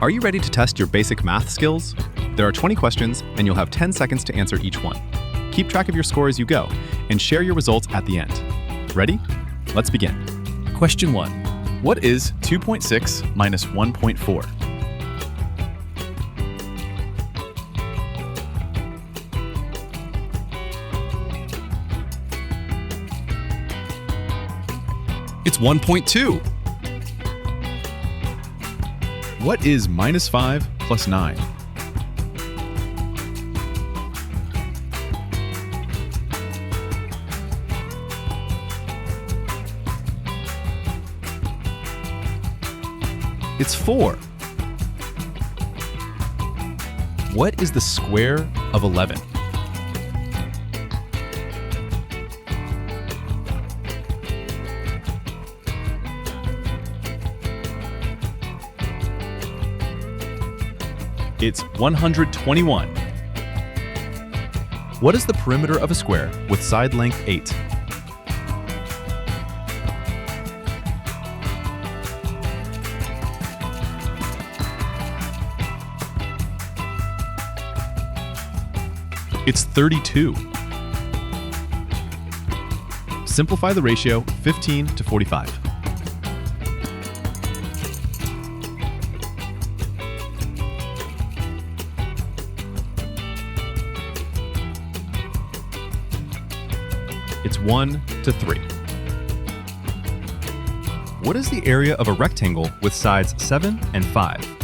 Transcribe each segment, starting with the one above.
Are you ready to test your basic math skills? There are 20 questions, and you'll have 10 seconds to answer each one. Keep track of your score as you go, and share your results at the end. Ready? Let's begin. Question 1. What is 2.6 minus 1.4? It's 1.2. What is minus 5 plus 9? It's 4. What is the square of 11? It's 121. What is the perimeter of a square with side length 8? It's 32. Simplify the ratio 15 to 45. It's 1 to 3. What is the area of a rectangle with sides 7 and 5?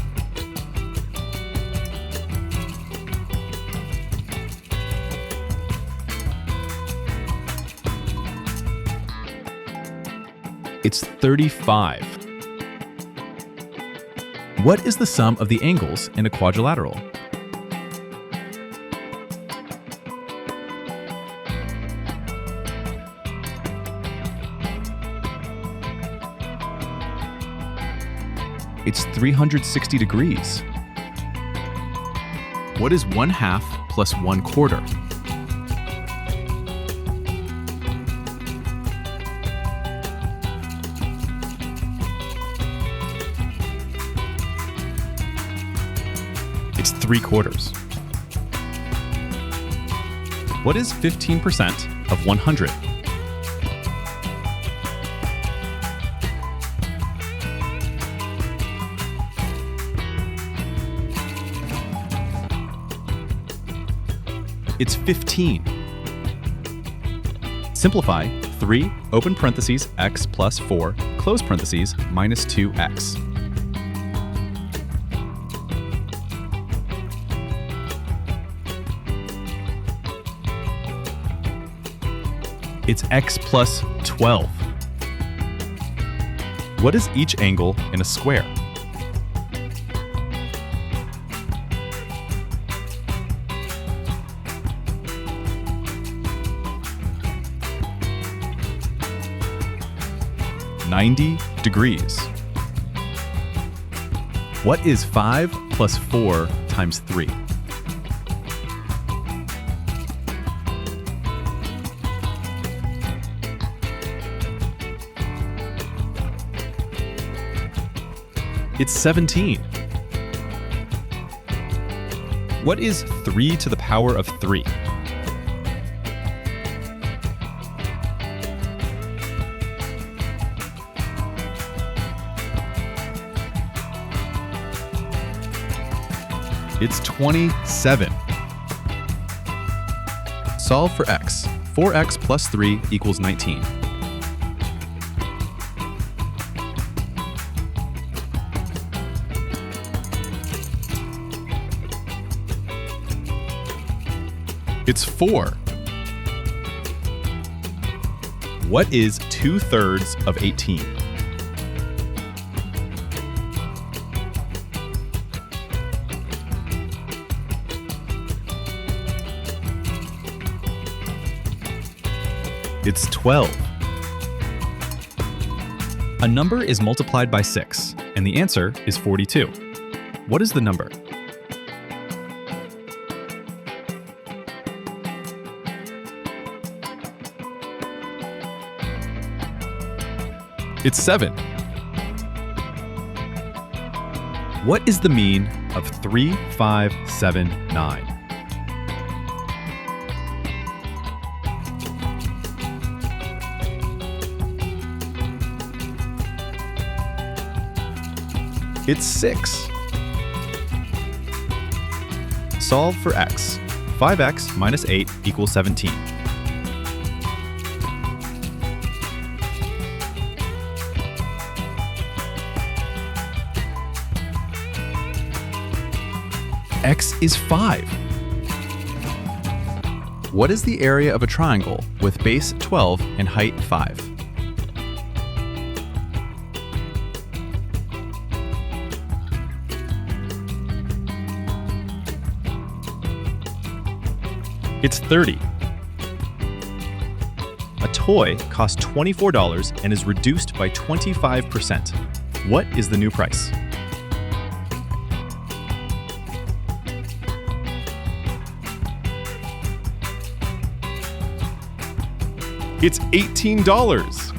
It's 35. What is the sum of the angles in a quadrilateral? It's 360 degrees. What is 1/2 plus 1/4? It's 3/4. What is 15% of 100? It's 15. Simplify 3, open parentheses, x plus 4, close parentheses, minus 2x. It's x plus 12. What is each angle in a square? (90 degrees). What is 5 plus 4 times 3? It's 17. What is 3 to the power of 3? It's 27. Solve for x. 4x plus 3 equals 19. It's 4. What is 2/3 of 18? It's 12. A number is multiplied by 6, and the answer is 42. What is the number? It's 7. What is the mean of 3, 5, 7, 9? It's 6. Solve for x. 5x minus 8 equals 17. X is 5. What is the area of a triangle with base 12 and height 5? It's 30. A toy costs $24 and is reduced by 25%. What is the new price? It's $18.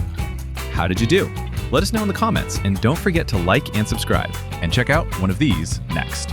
How did you do? Let us know in the comments, and don't forget to like and subscribe, and check out one of these next.